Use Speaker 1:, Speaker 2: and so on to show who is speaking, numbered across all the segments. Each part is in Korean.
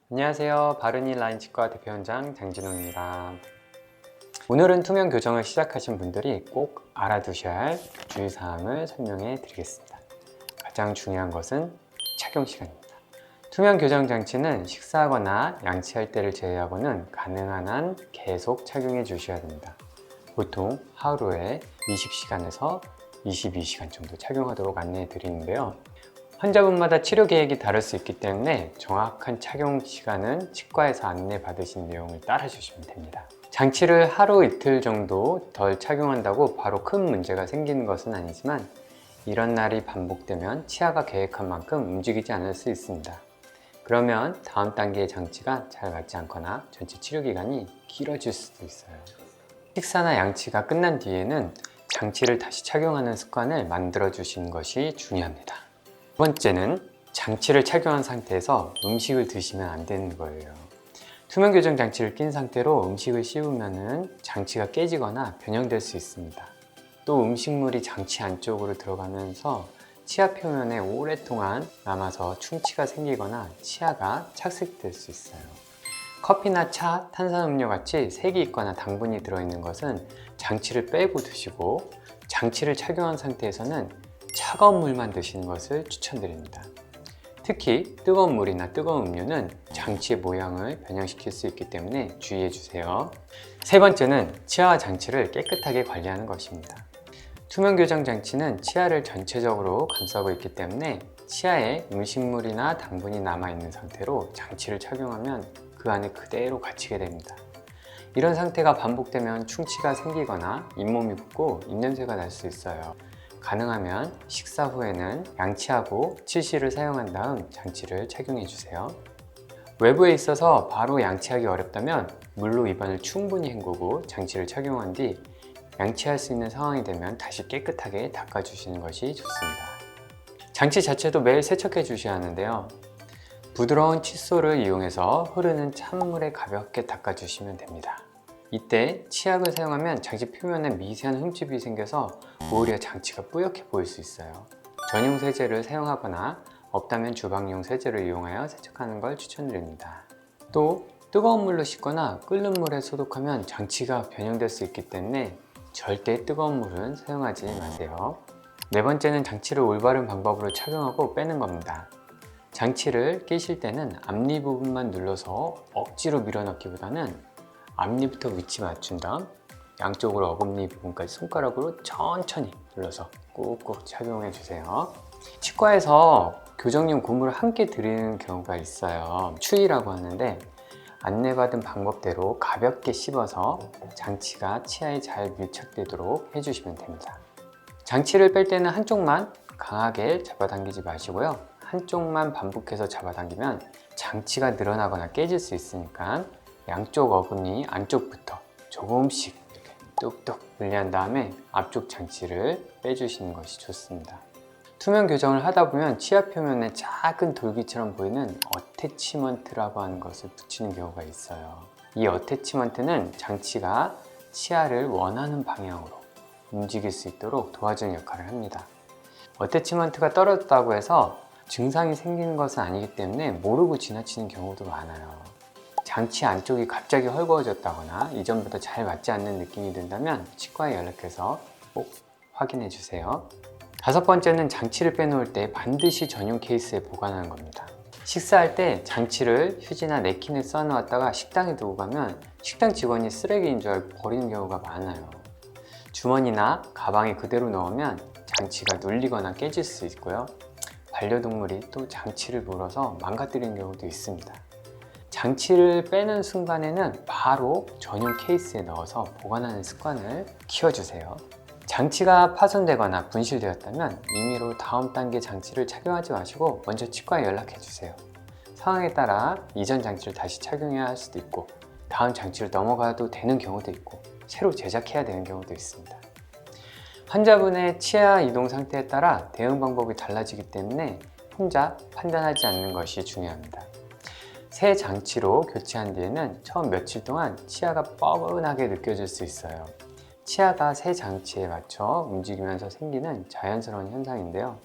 Speaker 1: 안녕하세요. 바르니 라인 치과 대표원장 장진호입니다. 오늘은 투명 교정을 시작하신 분들이 꼭 알아두셔야 할 주의사항을 설명해 드리겠습니다. 가장 중요한 것은 착용 시간입니다. 투명 교정 장치는 식사하거나 양치할 때를 제외하고는 가능한 한 계속 착용해 주셔야 됩니다. 보통 하루에 20시간에서 22시간 정도 착용하도록 안내해 드리는데요. 환자분마다 치료 계획이 다를 수 있기 때문에 정확한 착용 시간은 치과에서 안내 받으신 내용을 따라 주시면 됩니다. 장치를 하루 이틀 정도 덜 착용한다고 바로 큰 문제가 생기는 것은 아니지만 이런 날이 반복되면 치아가 계획한 만큼 움직이지 않을 수 있습니다. 그러면 다음 단계의 장치가 잘 맞지 않거나 전체 치료 기간이 길어질 수도 있어요. 식사나 양치가 끝난 뒤에는 장치를 다시 착용하는 습관을 만들어 주시는 것이 중요합니다. 두 번째는 장치를 착용한 상태에서 음식을 드시면 안 되는 거예요. 투명 교정 장치를 낀 상태로 음식을 씹으면 장치가 깨지거나 변형될 수 있습니다. 또 음식물이 장치 안쪽으로 들어가면서 치아 표면에 오랫동안 남아서 충치가 생기거나 치아가 착색될 수 있어요. 커피나 차, 탄산음료 같이 색이 있거나 당분이 들어있는 것은 장치를 빼고 드시고, 장치를 착용한 상태에서는 차가운 물만 드시는 것을 추천드립니다. 특히 뜨거운 물이나 뜨거운 음료는 장치의 모양을 변형시킬 수 있기 때문에 주의해 주세요. 세 번째는 치아와 장치를 깨끗하게 관리하는 것입니다. 투명 교정 장치는 치아를 전체적으로 감싸고 있기 때문에 치아에 음식물이나 당분이 남아있는 상태로 장치를 착용하면 그 안에 그대로 갇히게 됩니다. 이런 상태가 반복되면 충치가 생기거나 잇몸이 붓고 입냄새가 날 수 있어요. 가능하면 식사 후에는 양치하고 치실을 사용한 다음 장치를 착용해 주세요. 외부에 있어서 바로 양치하기 어렵다면 물로 입안을 충분히 헹구고 장치를 착용한 뒤 양치할 수 있는 상황이 되면 다시 깨끗하게 닦아주시는 것이 좋습니다. 장치 자체도 매일 세척해 주셔야 하는데요. 부드러운 칫솔을 이용해서 흐르는 찬물에 가볍게 닦아주시면 됩니다. 이때 치약을 사용하면 장치 표면에 미세한 흠집이 생겨서 오히려 장치가 뿌옇게 보일 수 있어요. 전용 세제를 사용하거나 없다면 주방용 세제를 이용하여 세척하는 걸 추천드립니다. 또 뜨거운 물로 씻거나 끓는 물에 소독하면 장치가 변형될 수 있기 때문에 절대 뜨거운 물은 사용하지 마세요. 네 번째는 장치를 올바른 방법으로 착용하고 빼는 겁니다. 장치를 끼실 때는 앞니 부분만 눌러서 억지로 밀어넣기보다는 앞니부터 위치 맞춘 다음 양쪽으로 어금니 부분까지 손가락으로 천천히 눌러서 꾹꾹 착용해 주세요. 치과에서 교정용 고무를 함께 드리는 경우가 있어요. 추위라고 하는데 안내받은 방법대로 가볍게 씹어서 장치가 치아에 잘 밀착되도록 해주시면 됩니다. 장치를 뺄 때는 한쪽만 강하게 잡아당기지 마시고요. 한쪽만 반복해서 잡아당기면 장치가 늘어나거나 깨질 수 있으니까 양쪽 어금니 안쪽부터 조금씩 이렇게 뚝뚝 분리한 다음에 앞쪽 장치를 빼주시는 것이 좋습니다. 투명 교정을 하다 보면 치아 표면에 작은 돌기처럼 보이는 어태치먼트라고 하는 것을 붙이는 경우가 있어요. 이 어태치먼트는 장치가 치아를 원하는 방향으로 움직일 수 있도록 도와주는 역할을 합니다. 어태치먼트가 떨어졌다고 해서 증상이 생기는 것은 아니기 때문에 모르고 지나치는 경우도 많아요. 장치 안쪽이 갑자기 헐거워졌다거나 이전보다 잘 맞지 않는 느낌이 든다면 치과에 연락해서 꼭 확인해 주세요. 다섯 번째는 장치를 빼놓을 때 반드시 전용 케이스에 보관하는 겁니다. 식사할 때 장치를 휴지나 냅킨에 써놓았다가 식당에 두고 가면 식당 직원이 쓰레기인 줄 알고 버리는 경우가 많아요. 주머니나 가방에 그대로 넣으면 장치가 눌리거나 깨질 수 있고요. 반려동물이 또 장치를 물어서 망가뜨리는 경우도 있습니다. 장치를 빼는 순간에는 바로 전용 케이스에 넣어서 보관하는 습관을 키워주세요. 장치가 파손되거나 분실되었다면 임의로 다음 단계 장치를 착용하지 마시고 먼저 치과에 연락해 주세요. 상황에 따라 이전 장치를 다시 착용해야 할 수도 있고 다음 장치를 넘어가도 되는 경우도 있고 새로 제작해야 되는 경우도 있습니다. 환자분의 치아 이동 상태에 따라 대응 방법이 달라지기 때문에 혼자 판단하지 않는 것이 중요합니다. 새 장치로 교체한 뒤에는 처음 며칠 동안 치아가 뻐근하게 느껴질 수 있어요. 치아가 새 장치에 맞춰 움직이면서 생기는 자연스러운 현상인데요.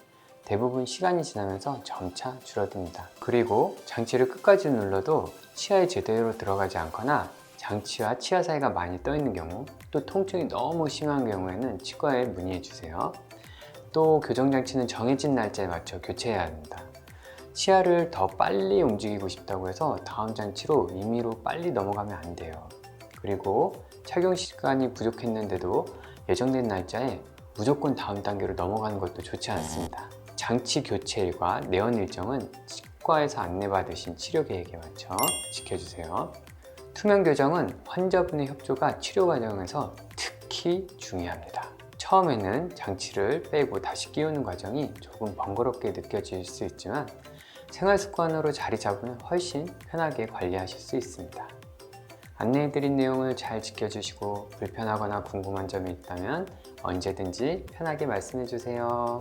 Speaker 1: 대부분 시간이 지나면서 점차 줄어듭니다. 그리고 장치를 끝까지 눌러도 치아에 제대로 들어가지 않거나 장치와 치아 사이가 많이 떠 있는 경우, 또 통증이 너무 심한 경우에는 치과에 문의해 주세요. 또 교정장치는 정해진 날짜에 맞춰 교체해야 합니다. 치아를 더 빨리 움직이고 싶다고 해서 다음 장치로 임의로 빨리 넘어가면 안 돼요. 그리고 착용 시간이 부족했는데도 예정된 날짜에 무조건 다음 단계로 넘어가는 것도 좋지 않습니다. 장치 교체일과 내원 일정은 치과에서 안내받으신 치료 계획에 맞춰 지켜주세요. 투명 교정은 환자분의 협조가 치료 과정에서 특히 중요합니다. 처음에는 장치를 빼고 다시 끼우는 과정이 조금 번거롭게 느껴질 수 있지만 생활 습관으로 자리 잡으면 훨씬 편하게 관리하실 수 있습니다. 안내해드린 내용을 잘 지켜주시고 불편하거나 궁금한 점이 있다면 언제든지 편하게 말씀해주세요.